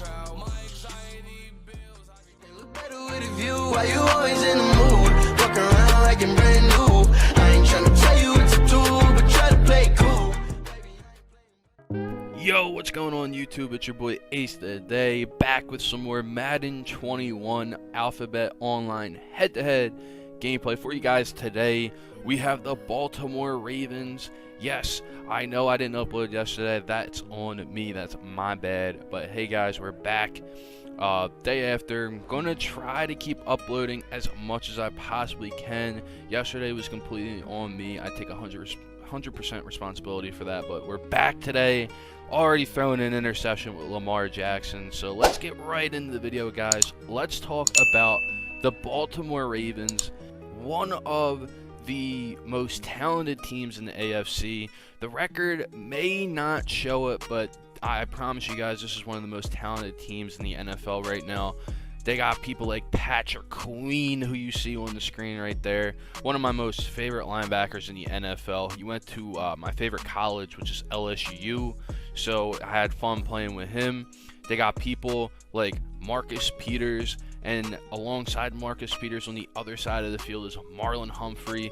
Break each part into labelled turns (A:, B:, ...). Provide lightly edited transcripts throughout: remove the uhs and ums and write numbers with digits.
A: trial. My anxiety bills.
B: Look better with a view. Why you always in the mood? Walk around like I'm brand new. I ain't tryna tell you what to do, but try to play cool.
C: Yo, what's going on YouTube? It's your boy Ace today, back with some more Madden 21 Alphabet Online head-to-head gameplay for you guys today. We have the Baltimore Ravens. Yes, I know I didn't upload yesterday. That's on me. That's my bad. But hey guys, we're back. Day after. I'm going to try to keep uploading as much as I possibly can. Yesterday was completely on me. I take 100% responsibility for that. But we're back today. Already throwing an interception with Lamar Jackson. So let's get right into the video, guys. Let's talk about the Baltimore Ravens. One of the most talented teams in the AFC. The record may not show it, but I promise you guys, this is one of the most talented teams in the NFL right now. They got people like Patrick Queen, who you see on the screen right there. One of my most favorite linebackers in the NFL. He went to my favorite college, which is LSU. So I had fun playing with him. They got people like Marcus Peters, and alongside Marcus Peters on the other side of the field is Marlon Humphrey.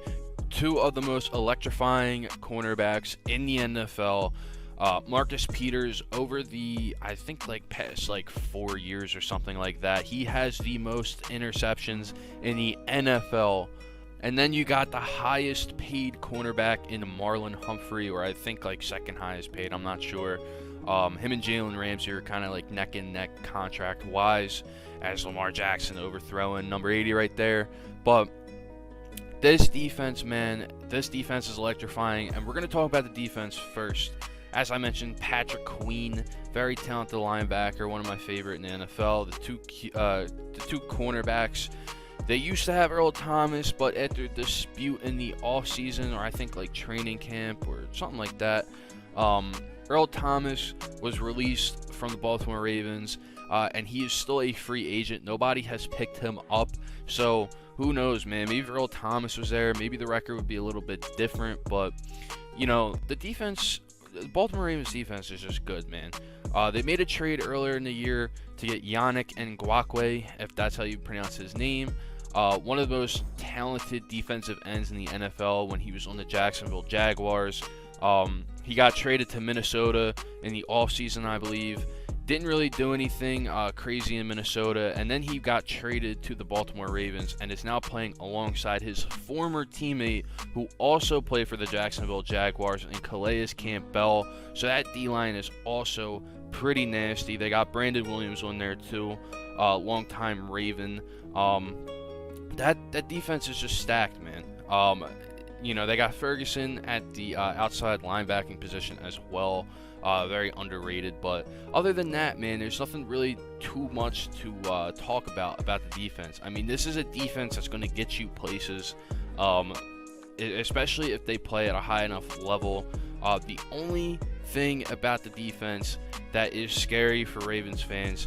C: Two of the most electrifying cornerbacks in the NFL. Marcus Peters, over the, I think, past 4 years or something like that, he has the most interceptions in the NFL. And then you got the highest paid cornerback in Marlon Humphrey, or I think second highest paid, I'm not sure. Him and Jalen Ramsey are kind of neck and neck contract wise, as Lamar Jackson overthrowing number 80 right there. But this defense, man, this defense is electrifying, and we're going to talk about the defense first. As I mentioned, Patrick Queen, very talented linebacker, one of my favorite in the NFL. The two cornerbacks, they used to have Earl Thomas, but after a dispute in the offseason, or I think training camp or something like that, Earl Thomas was released from the Baltimore Ravens, and he is still a free agent. Nobody has picked him up, so who knows, man? Maybe if Earl Thomas was there, maybe the record would be a little bit different, but, you know, the defense, the Baltimore Ravens defense is just good, man. They made a trade earlier in the year to get Yannick Ngakoue, if that's how you pronounce his name. One of the most talented defensive ends in the NFL when he was on the Jacksonville Jaguars. He got traded to Minnesota in the offseason, I believe. Didn't really do anything crazy in Minnesota, and then he got traded to the Baltimore Ravens and is now playing alongside his former teammate who also played for the Jacksonville Jaguars, and Calais Campbell. So that D-line is also pretty nasty. They got Brandon Williams on there too, longtime Raven. That defense is just stacked, man. You know, they got Ferguson at the outside linebacking position as well. Very underrated, but other than that, man, there's nothing really too much to talk about the defense. I mean, this is a defense that's going to get you places, especially if they play at a high enough level. The only thing about the defense that is scary for Ravens fans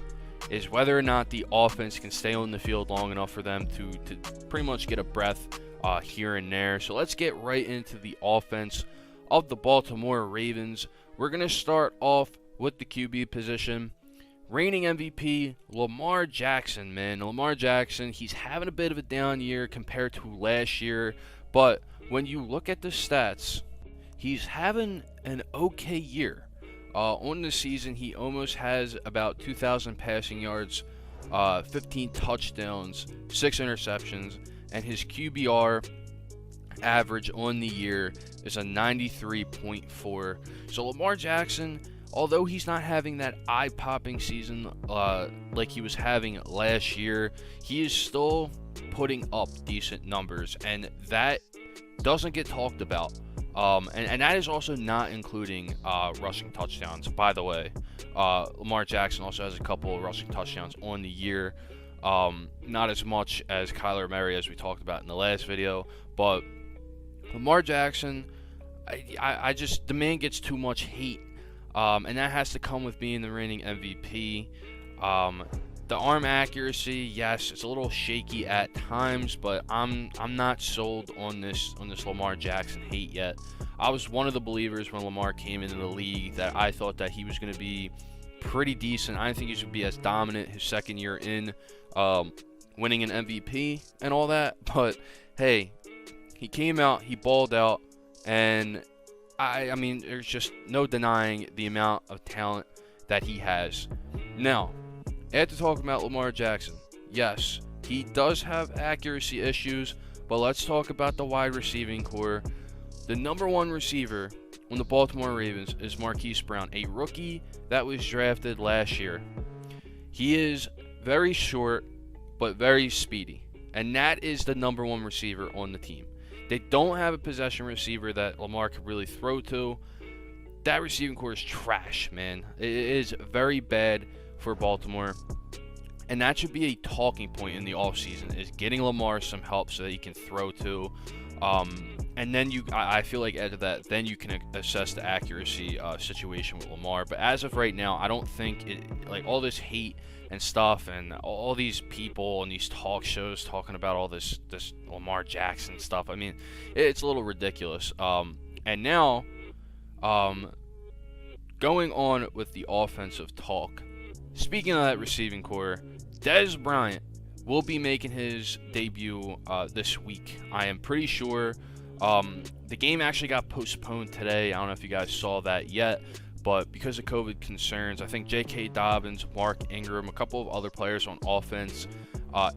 C: is whether or not the offense can stay on the field long enough for them to pretty much get a breath here and there. So let's get right into the offense of the Baltimore Ravens. We're going to start off with the QB position. Reigning MVP, Lamar Jackson, man. Lamar Jackson, he's having a bit of a down year compared to last year, but when you look at the stats, he's having an okay year. On the season, he almost has about 2,000 passing yards, 15 touchdowns, 6 interceptions, and his QBR average on the year is a 93.4. So Lamar Jackson, although he's not having that eye-popping season like he was having last year, he is still putting up decent numbers, and that doesn't get talked about. And that is also not including rushing touchdowns, by the way. Lamar Jackson also has a couple of rushing touchdowns on the year. Not as much as Kyler Murray, as we talked about in the last video, but Lamar Jackson, I just, the man gets too much hate, and that has to come with being the reigning MVP. The arm accuracy, yes, it's a little shaky at times, but I'm not sold on this Lamar Jackson hate yet. I was one of the believers when Lamar came into the league that I thought that he was going to be pretty decent. I didn't think he should be as dominant his second year in, winning an MVP and all that. But hey, he came out, he balled out, and I mean, there's just no denying the amount of talent that he has. Now, after talking about Lamar Jackson, yes, he does have accuracy issues, but let's talk about the wide receiving core. The number one receiver on the Baltimore Ravens is Marquise Brown, a rookie that was drafted last year. He is very short, but very speedy, and that is the number one receiver on the team. They don't have a possession receiver that Lamar could really throw to. That receiving core is trash, man. It is very bad for Baltimore. And that should be a talking point in the offseason, is getting Lamar some help so that he can throw to. And then I feel like after that, then you can assess the accuracy situation with Lamar. But as of right now, I don't think like all this hate and stuff, and all these people and these talk shows talking about all this Lamar Jackson stuff. I mean, it's a little ridiculous. And now, going on with the offensive talk. Speaking of that receiving core, Dez Bryant will be making his debut this week. I am pretty sure. The game actually got postponed today. I don't know if you guys saw that yet, but because of COVID concerns, I think J.K. Dobbins, Mark Ingram, a couple of other players on offense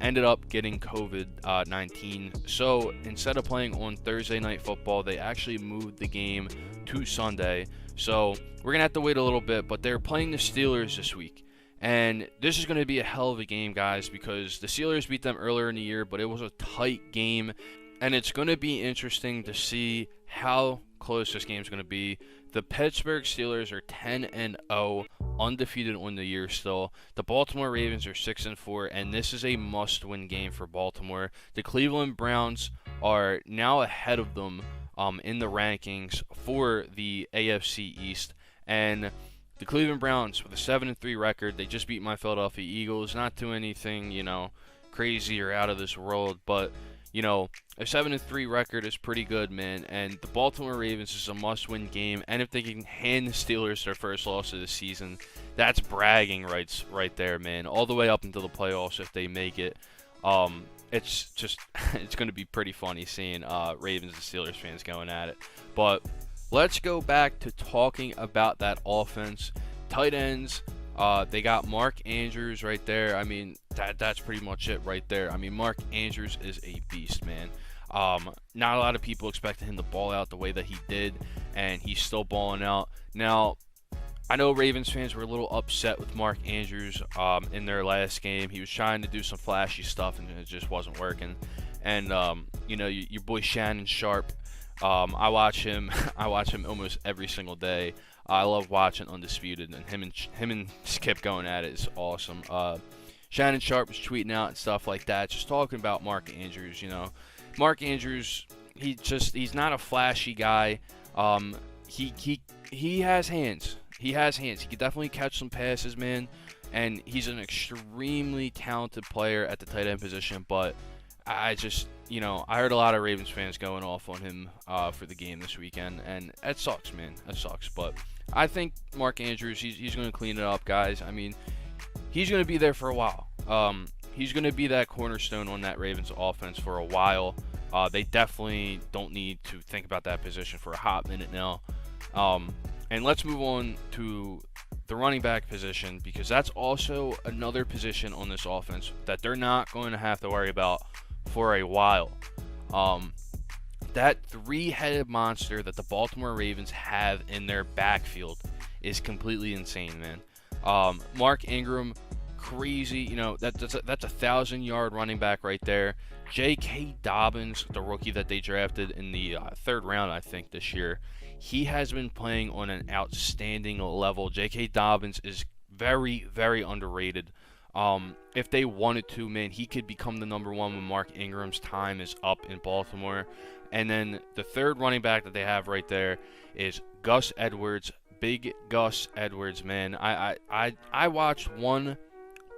C: ended up getting COVID-19. So instead of playing on Thursday Night Football, they actually moved the game to Sunday. So we're going to have to wait a little bit, but they're playing the Steelers this week. And this is going to be a hell of a game, guys, because the Steelers beat them earlier in the year, but it was a tight game. And it's going to be interesting to see how close this game is going to be. The Pittsburgh Steelers are 10-0, undefeated on the year still. The Baltimore Ravens are 6-4, and this is a must-win game for Baltimore. The Cleveland Browns are now ahead of them in the rankings for the AFC East. And the Cleveland Browns with a 7-3 record, they just beat my Philadelphia Eagles. Not doing anything, crazy or out of this world, but a 7-3 record is pretty good, man. And the Baltimore Ravens is a must-win game. And if they can hand the Steelers their first loss of the season, that's bragging rights right there, man. All the way up into the playoffs if they make it. It's just it's going to be pretty funny seeing Ravens and Steelers fans going at it. But let's go back to talking about that offense. Tight ends. They got Mark Andrews right there. I mean, that's pretty much it right there. I mean, Mark Andrews is a beast, man. Not a lot of people expected him to ball out the way that he did, and he's still balling out. Now, I know Ravens fans were a little upset with Mark Andrews in their last game. He was trying to do some flashy stuff, and it just wasn't working. And, your boy Shannon Sharp, I watch him almost every single day. I love watching Undisputed, and him and Skip going at it is awesome. Shannon Sharp was tweeting out and stuff like that, just talking about Mark Andrews. Mark Andrews, he's not a flashy guy. He has hands. He can definitely catch some passes, man, and he's an extremely talented player at the tight end position. But I just, I heard a lot of Ravens fans going off on him for the game this weekend, and that sucks, man. That sucks. But I think Mark Andrews, he's going to clean it up, guys. I mean, he's going to be there for a while. He's going to be that cornerstone on that Ravens offense for a while. They definitely don't need to think about that position for a hot minute now. And let's move on to the running back position, because that's also another position on this offense that they're not going to have to worry about for a while. That three-headed monster that the Baltimore Ravens have in their backfield is completely insane, man. Mark Ingram, crazy, that's a 1,000-yard running back right there. J.K. Dobbins, the rookie that they drafted in the third round, I think, this year, he has been playing on an outstanding level. J.K. Dobbins is very, very underrated. If they wanted to, man, he could become the number one when Mark Ingram's time is up in Baltimore. And then the third running back that they have right there is Gus Edwards. Big Gus Edwards, man. I watched one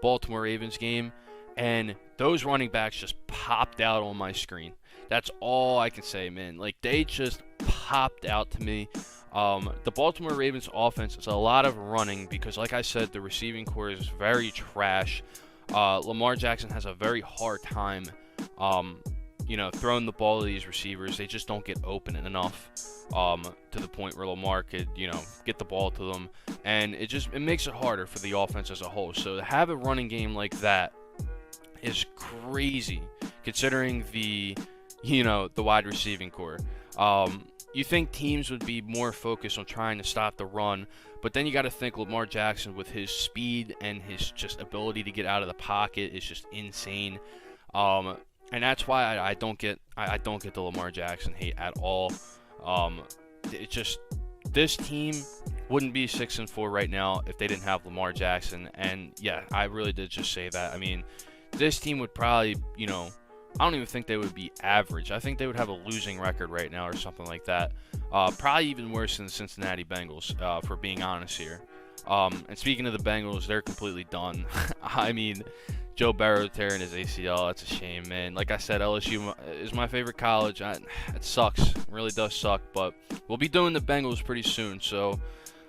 C: Baltimore Ravens game, and those running backs just popped out on my screen. That's all I can say, man. Like, they just popped out to me. The Baltimore Ravens offense is a lot of running because, like I said, the receiving core is very trash. Lamar Jackson has a very hard time, throwing the ball to these receivers. They just don't get open enough to the point where Lamar could, get the ball to them. And it makes it harder for the offense as a whole. So to have a running game like that is crazy, considering the wide receiving core. You think teams would be more focused on trying to stop the run, but then you got to think Lamar Jackson, with his speed and his just ability to get out of the pocket, is just insane. And that's why I don't get the Lamar Jackson hate at all. This team wouldn't be 6-4 right now if they didn't have Lamar Jackson. And yeah, I really did just say that. I mean, this team would probably, I don't even think they would be average. I think they would have a losing record right now or something like that. Probably even worse than the Cincinnati Bengals, for being honest here. And speaking of the Bengals, they're completely done. I mean, Joe Burrow tearing his ACL, that's a shame, man. Like I said, LSU is my favorite college. It sucks. It really does suck. But we'll be doing the Bengals pretty soon. So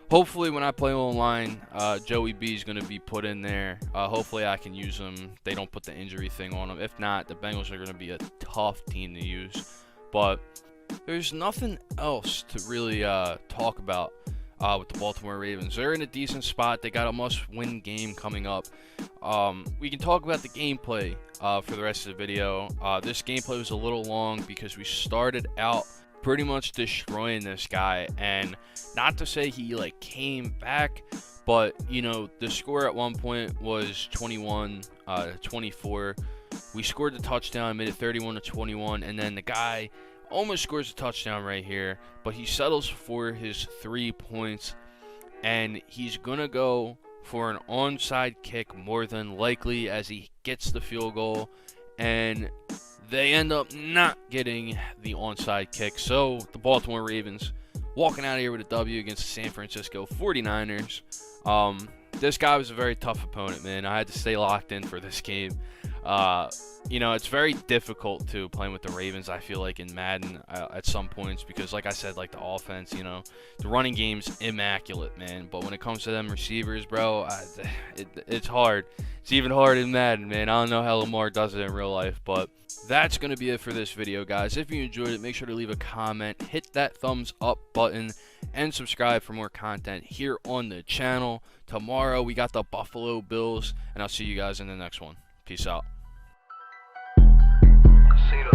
C: hopefully when I play online, Joey B is going to be put in there. Hopefully I can use him. They don't put the injury thing on him. If not, the Bengals are going to be a tough team to use. But there's nothing else to really talk about with the Baltimore Ravens. They're in a decent spot. They got a must-win game coming up. We can talk about the gameplay for the rest of the video. This gameplay was a little long because we started out pretty much destroying this guy, and not to say he came back, but the score at one point was 21-24. We scored the touchdown, made it 31-21, and then the guy almost scores a touchdown right here, but he settles for his 3 points, and he's gonna go for an onside kick more than likely as he gets the field goal, and they end up not getting the onside kick. So the Baltimore Ravens walking out of here with a W against the San Francisco 49ers. This guy was a very tough opponent, man. I had to stay locked in for this game. It's very difficult to playing with the Ravens, I feel like, in Madden at some points, because like I said, the offense, the running game's immaculate, man. But when it comes to them receivers, bro, it's hard. It's even hard in Madden, man. I don't know how Lamar does it in real life, but that's going to be it for this video, guys. If you enjoyed it, make sure to leave a comment, hit that thumbs up button, and subscribe for more content here on the channel. Tomorrow, we got the Buffalo Bills, and I'll see you guys in the next one. Peace out.
D: Casino,